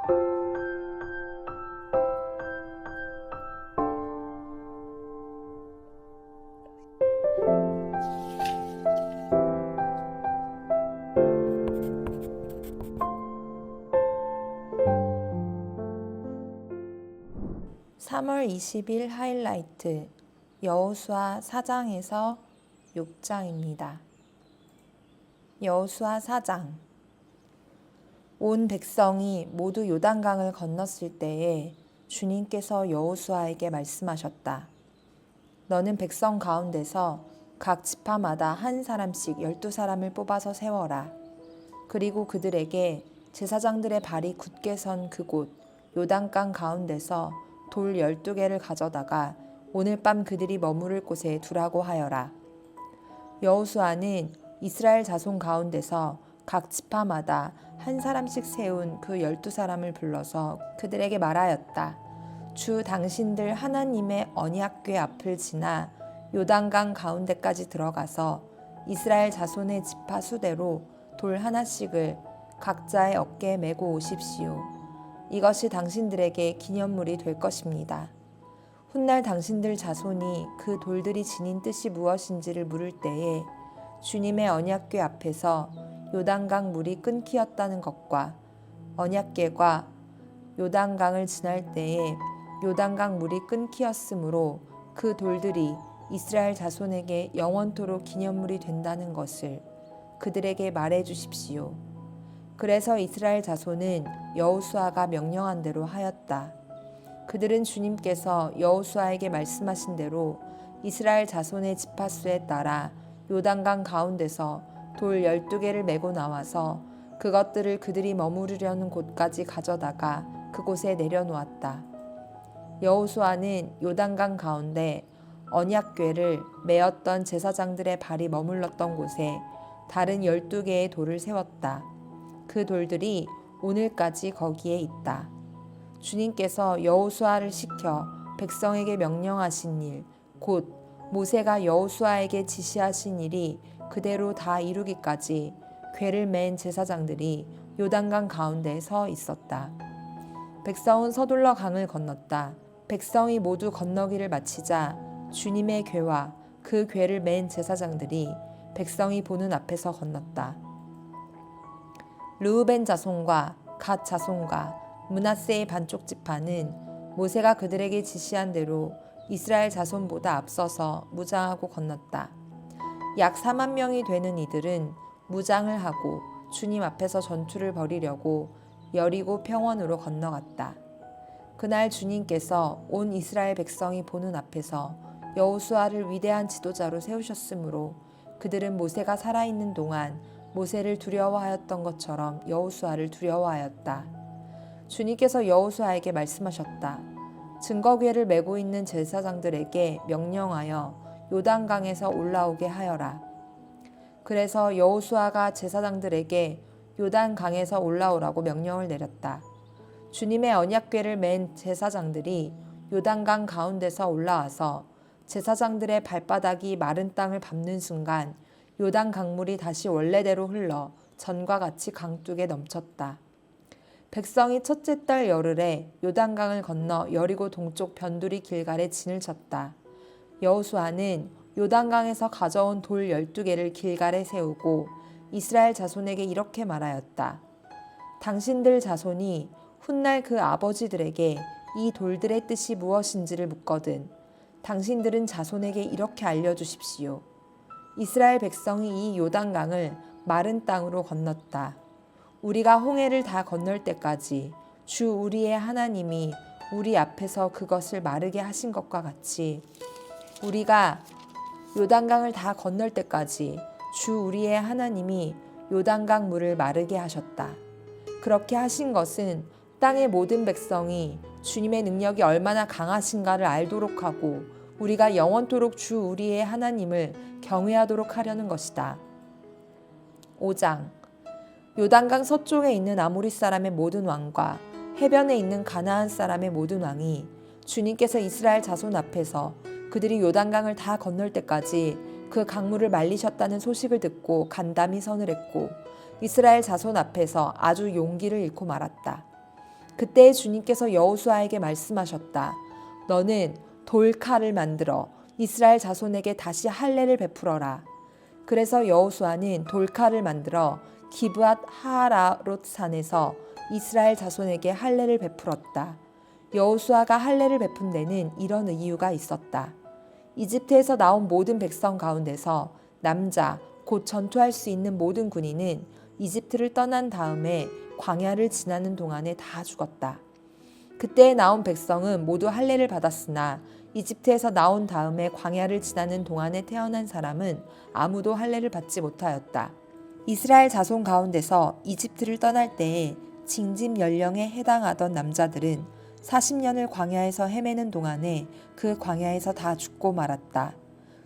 (3월 20일) 하이라이트 여호수아 4장에서 6장입니다. 여호수아 4장. 온 백성이 모두 요단강을 건넜을 때에 주님께서 여호수아에게 말씀하셨다. 너는 백성 가운데서 각 지파마다 한 사람씩 12사람을 뽑아서 세워라. 그리고 그들에게 제사장들의 발이 굳게 선 그곳 요단강 가운데서 돌 12개를 가져다가 오늘 밤 그들이 머무를 곳에 두라고 하여라. 여호수아는 이스라엘 자손 가운데서 각 지파마다 한 사람씩 세운 그 12사람을 불러서 그들에게 말하였다. 주 당신들 하나님의 언약궤 앞을 지나 요단강 가운데까지 들어가서 이스라엘 자손의 지파 수대로 돌 하나씩을 각자의 어깨에 메고 오십시오. 이것이 당신들에게 기념물이 될 것입니다. 훗날 당신들 자손이 그 돌들이 지닌 뜻이 무엇인지를 물을 때에 주님의 언약궤 앞에서 요단강 물이 끊기었다는 것과 언약궤가 요단강을 지날 때에 요단강 물이 끊기었으므로 그 돌들이 이스라엘 자손에게 영원토록 기념물이 된다는 것을 그들에게 말해 주십시오. 그래서 이스라엘 자손은 여호수아가 명령한 대로 하였다. 그들은 주님께서 여호수아에게 말씀하신 대로 이스라엘 자손의 지파수에 따라 요단강 가운데서 돌 12개를 메고 나와서 그것들을 그들이 머무르려는 곳까지 가져다가 그곳에 내려놓았다. 여호수아는 요단강 가운데 언약궤를 메었던 제사장들의 발이 머물렀던 곳에 다른 12개의 돌을 세웠다. 그 돌들이 오늘까지 거기에 있다. 주님께서 여호수아를 시켜 백성에게 명령하신 일, 곧 모세가 여호수아에게 지시하신 일이 그대로 다 이루기까지 궤를 맨 제사장들이 요단강 가운데 서 있었다. 백성은 서둘러 강을 건넜다. 백성이 모두 건너기를 마치자 주님의 궤와 그 궤를 맨 제사장들이 백성이 보는 앞에서 건넜다. 르우벤 자손과 갓 자손과 므낫세의 반쪽 지파는 모세가 그들에게 지시한 대로 이스라엘 자손보다 앞서서 무장하고 건넜다. 약 4만 명이 되는 이들은 무장을 하고 주님 앞에서 전투를 벌이려고 여리고 평원으로 건너갔다. 그날 주님께서 온 이스라엘 백성이 보는 앞에서 여호수아를 위대한 지도자로 세우셨으므로 그들은 모세가 살아있는 동안 모세를 두려워하였던 것처럼 여호수아를 두려워하였다. 주님께서 여호수아에게 말씀하셨다. 증거궤를 메고 있는 제사장들에게 명령하여 요단강에서 올라오게 하여라. 그래서 여호수아가 제사장들에게 요단강에서 올라오라고 명령을 내렸다. 주님의 언약궤를 맨 제사장들이 요단강 가운데서 올라와서 제사장들의 발바닥이 마른 땅을 밟는 순간 요단 강물이 다시 원래대로 흘러 전과 같이 강둑에 넘쳤다. 백성이 첫째 달 열흘에 요단강을 건너 여리고 동쪽 변두리 길갈에 진을 쳤다. 여호수아는 요단강에서 가져온 돌 12개를 길갈에 세우고 이스라엘 자손에게 이렇게 말하였다. 당신들 자손이 훗날 그 아버지들에게 이 돌들의 뜻이 무엇인지를 묻거든 당신들은 자손에게 이렇게 알려주십시오. 이스라엘 백성이 이 요단강을 마른 땅으로 건넜다. 우리가 홍해를 다 건널 때까지 주 우리의 하나님이 우리 앞에서 그것을 마르게 하신 것과 같이 우리가 요단강을 다 건널 때까지 주 우리의 하나님이 요단강 물을 마르게 하셨다. 그렇게 하신 것은 땅의 모든 백성이 주님의 능력이 얼마나 강하신가를 알도록 하고 우리가 영원토록 주 우리의 하나님을 경외하도록 하려는 것이다. 5장. 요단강 서쪽에 있는 아모리 사람의 모든 왕과 해변에 있는 가나안 사람의 모든 왕이 주님께서 이스라엘 자손 앞에서 그들이 요단강을 다 건널 때까지 그 강물을 말리셨다는 소식을 듣고 간담이 서늘했고 이스라엘 자손 앞에서 아주 용기를 잃고 말았다. 그때 주님께서 여호수아에게 말씀하셨다. 너는 돌칼을 만들어 이스라엘 자손에게 다시 할례를 베풀어라. 그래서 여호수아는 돌칼을 만들어 기브앗 하아라롯 산에서 이스라엘 자손에게 할례를 베풀었다. 여호수아가 할례를 베푼 데는 이런 이유가 있었다. 이집트에서 나온 모든 백성 가운데서 남자, 곧 전투할 수 있는 모든 군인은 이집트를 떠난 다음에 광야를 지나는 동안에 다 죽었다. 그때 나온 백성은 모두 할례를 받았으나 이집트에서 나온 다음에 광야를 지나는 동안에 태어난 사람은 아무도 할례를 받지 못하였다. 이스라엘 자손 가운데서 이집트를 떠날 때에 징집 연령에 해당하던 남자들은 40년을 광야에서 헤매는 동안에 그 광야에서 다 죽고 말았다.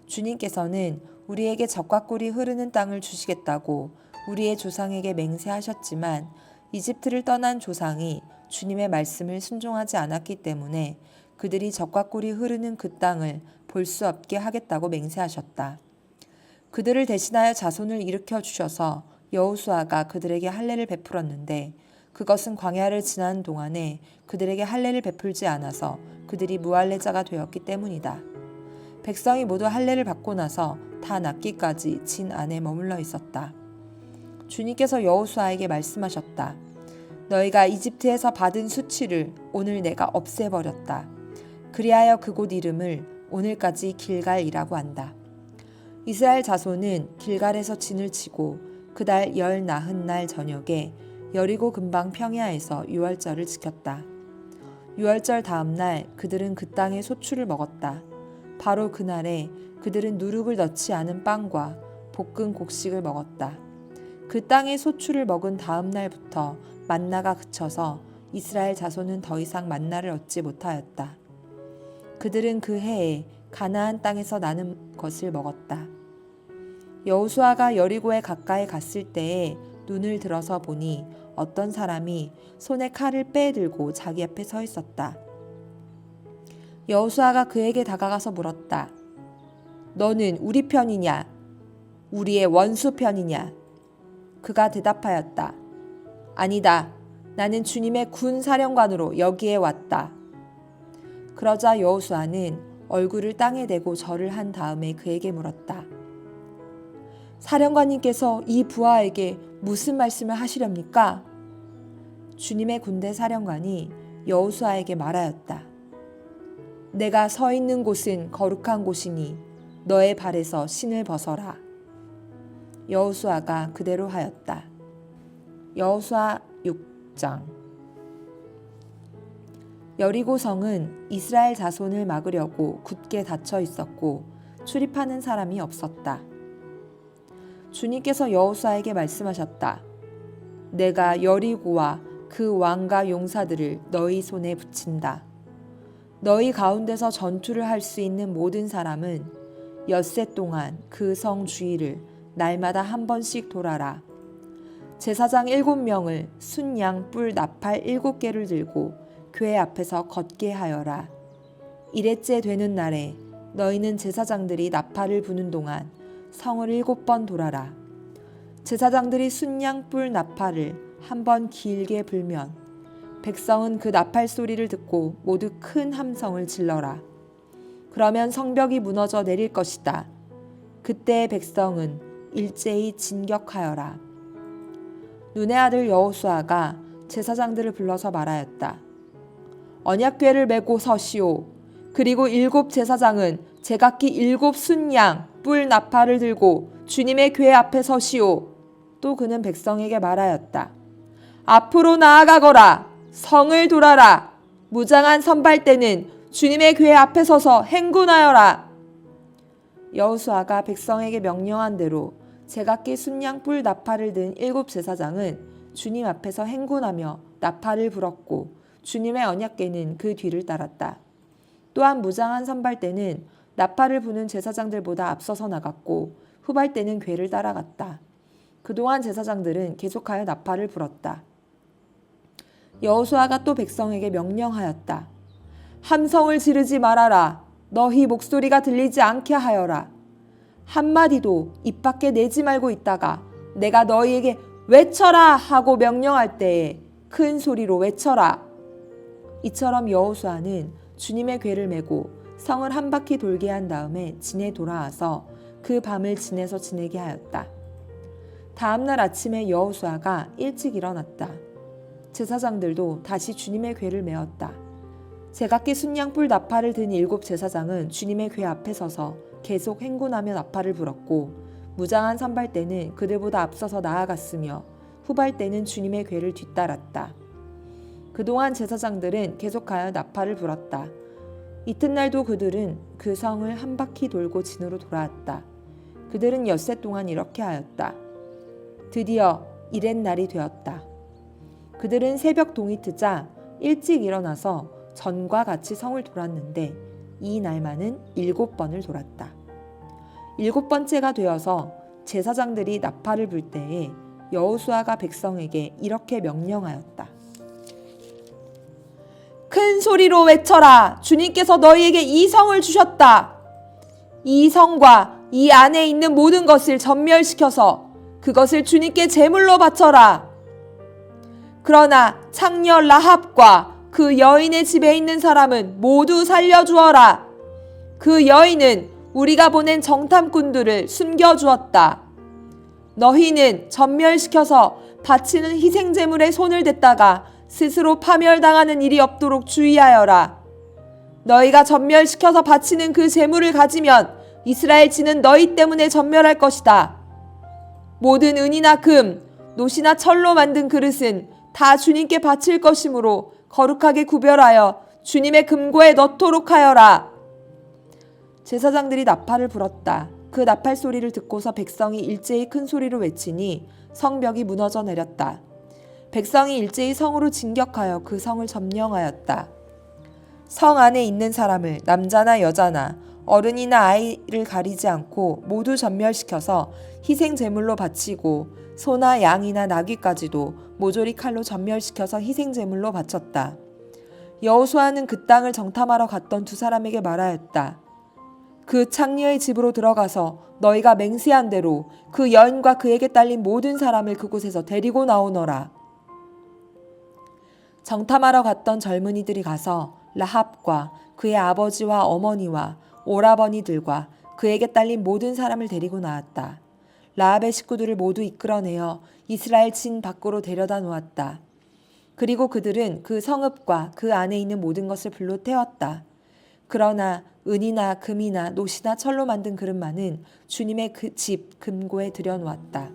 주님께서는 우리에게 젖과 꿀이 흐르는 땅을 주시겠다고 우리의 조상에게 맹세하셨지만 이집트를 떠난 조상이 주님의 말씀을 순종하지 않았기 때문에 그들이 젖과 꿀이 흐르는 그 땅을 볼 수 없게 하겠다고 맹세하셨다. 그들을 대신하여 자손을 일으켜 주셔서 여호수아가 그들에게 할례를 베풀었는데 그것은 광야를 지나는 동안에 그들에게 할례를 베풀지 않아서 그들이 무할례자가 되었기 때문이다. 백성이 모두 할례를 받고 나서 다 낫기까지 진 안에 머물러 있었다. 주님께서 여호수아에게 말씀하셨다. 너희가 이집트에서 받은 수치를 오늘 내가 없애버렸다. 그리하여 그곳 이름을 오늘까지 길갈이라고 한다. 이스라엘 자손은 길갈에서 진을 치고 그달 열 나흔 날 저녁에 여리고 근방 평야에서 유월절을 지켰다. 유월절 다음 날 그들은 그 땅의 소출을 먹었다. 바로 그날에 그들은 누룩을 넣지 않은 빵과 볶은 곡식을 먹었다. 그 땅의 소출을 먹은 다음 날부터 만나가 그쳐서 이스라엘 자손은 더 이상 만나를 얻지 못하였다. 그들은 그 해에 가나안 땅에서 나는 것을 먹었다. 여호수아가 여리고에 가까이 갔을 때에 눈을 들어서 보니 어떤 사람이 손에 칼을 빼들고 자기 앞에 서 있었다. 여호수아가 그에게 다가가서 물었다. 너는 우리 편이냐? 우리의 원수 편이냐? 그가 대답하였다. 아니다. 나는 주님의 군 사령관으로 여기에 왔다. 그러자 여호수아는 얼굴을 땅에 대고 절을 한 다음에 그에게 물었다. 사령관님께서 이 부하에게 무슨 말씀을 하시렵니까? 주님의 군대 사령관이 여호수아에게 말하였다. 내가 서 있는 곳은 거룩한 곳이니 너의 발에서 신을 벗어라. 여호수아가 그대로 하였다. 여호수아 6장. 여리고 성은 이스라엘 자손을 막으려고 굳게 닫혀 있었고 출입하는 사람이 없었다. 주님께서 여호수아에게 말씀하셨다. 내가 여리고와 그 왕과 용사들을 너희 손에 붙인다. 너희 가운데서 전투를 할 수 있는 모든 사람은 엿새 동안 그 성 주위를 날마다 한 번씩 돌아라. 제사장 7명을 순양 뿔 나팔 7개를 들고 교회 앞에서 걷게 하여라. 일회째 되는 날에 너희는 제사장들이 나팔을 부는 동안 성을 7번 돌아라. 제사장들이 순양 뿔 나팔을 한 번 길게 불면 백성은 그 나팔 소리를 듣고 모두 큰 함성을 질러라. 그러면 성벽이 무너져 내릴 것이다. 그때 백성은 일제히 진격하여라. 눈의 아들 여호수아가 제사장들을 불러서 말하였다. 언약궤를 메고 서시오. 그리고 7 제사장은 제각기 7 순양 뿔 나팔을 들고 주님의 궤 앞에 서시오. 또 그는 백성에게 말하였다. 앞으로 나아가거라. 성을 돌아라. 무장한 선발대는 주님의 궤 앞에 서서 행군하여라. 여호수아가 백성에게 명령한 대로 제각기 순양 뿔 나팔을 든 7 제사장은 주님 앞에서 행군하며 나팔을 불었고 주님의 언약궤는 그 뒤를 따랐다. 또한 무장한 선발대는 나팔을 부는 제사장들보다 앞서서 나갔고 후발대는 궤를 따라갔다. 그동안 제사장들은 계속하여 나팔을 불었다. 여호수아가 또 백성에게 명령하였다. 함성을 지르지 말아라. 너희 목소리가 들리지 않게 하여라. 한마디도 입 밖에 내지 말고 있다가 내가 너희에게 외쳐라 하고 명령할 때에 큰 소리로 외쳐라. 이처럼 여호수아는 주님의 궤를 메고 성을 한 바퀴 돌게 한 다음에 진에 돌아와서 그 밤을 진에서 지내게 하였다. 다음 날 아침에 여호수아가 일찍 일어났다. 제사장들도 다시 주님의 궤를 메었다. 제각기 순양불 나팔을 든 7 제사장은 주님의 궤 앞에 서서 계속 행군하며 나팔을 불었고 무장한 선발대는 그들보다 앞서서 나아갔으며 후발대는 주님의 궤를 뒤따랐다. 그동안 제사장들은 계속하여 나팔을 불었다. 이튿날도 그들은 그 성을 한 바퀴 돌고 진으로 돌아왔다. 그들은 엿새 동안 이렇게 하였다. 드디어 이렛날이 되었다. 그들은 새벽 동이 트자 일찍 일어나서 전과 같이 성을 돌았는데 이 날만은 7번을 돌았다. 7번째가 되어서 제사장들이 나팔을 불 때에 여호수아가 백성에게 이렇게 명령하였다. 큰 소리로 외쳐라. 주님께서 너희에게 이 성을 주셨다. 이 성과 이 안에 있는 모든 것을 전멸시켜서 그것을 주님께 제물로 바쳐라. 그러나 창녀 라합과 그 여인의 집에 있는 사람은 모두 살려주어라. 그 여인은 우리가 보낸 정탐꾼들을 숨겨주었다. 너희는 전멸시켜서 바치는 희생제물에 손을 댔다가 스스로 파멸당하는 일이 없도록 주의하여라. 너희가 전멸시켜서 바치는 그 제물을 가지면 이스라엘 지는 너희 때문에 전멸할 것이다. 모든 은이나 금, 노시나 철로 만든 그릇은 다 주님께 바칠 것이므로 거룩하게 구별하여 주님의 금고에 넣도록 하여라. 제사장들이 나팔을 불었다. 그 나팔 소리를 듣고서 백성이 일제히 큰 소리로 외치니 성벽이 무너져 내렸다. 백성이 일제히 성으로 진격하여 그 성을 점령하였다. 성 안에 있는 사람을 남자나 여자나 어른이나 아이를 가리지 않고 모두 전멸시켜서 희생 제물로 바치고 소나 양이나 나귀까지도 모조리 칼로 전멸시켜서 희생 제물로 바쳤다. 여호수아는 그 땅을 정탐하러 갔던 2 사람에게 말하였다. 그 창녀의 집으로 들어가서 너희가 맹세한 대로 그 여인과 그에게 딸린 모든 사람을 그곳에서 데리고 나오너라. 정탐하러 갔던 젊은이들이 가서 라합과 그의 아버지와 어머니와 오라버니들과 그에게 딸린 모든 사람을 데리고 나왔다. 라합의 식구들을 모두 이끌어내어 이스라엘 진 밖으로 데려다 놓았다. 그리고 그들은 그 성읍과 그 안에 있는 모든 것을 불로 태웠다. 그러나 은이나 금이나 노시나 철로 만든 그릇만은 주님의 그 집 금고에 들여놓았다.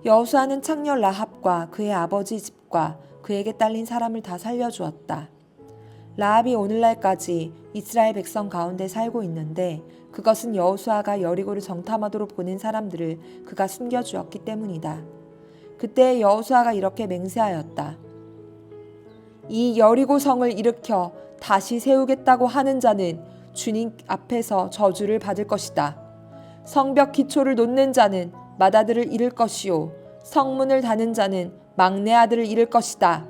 여호수아는 창녀 라합과 그의 아버지 집과 그에게 딸린 사람을 다 살려주었다. 라합이 오늘날까지 이스라엘 백성 가운데 살고 있는데 그것은 여호수아가 여리고를 정탐하도록 보낸 사람들을 그가 숨겨주었기 때문이다. 그때 여호수아가 이렇게 맹세하였다. 이 여리고 성을 일으켜 다시 세우겠다고 하는 자는 주님 앞에서 저주를 받을 것이다. 성벽 기초를 놓는 자는 맏아들을 잃을 것이요 성문을 다는 자는 막내 아들을 잃을 것이다.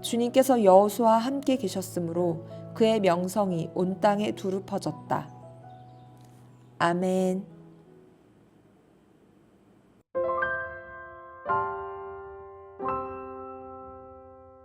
주님께서 여호수아와 함께 계셨으므로 그의 명성이 온 땅에 두루 퍼졌다. 아멘.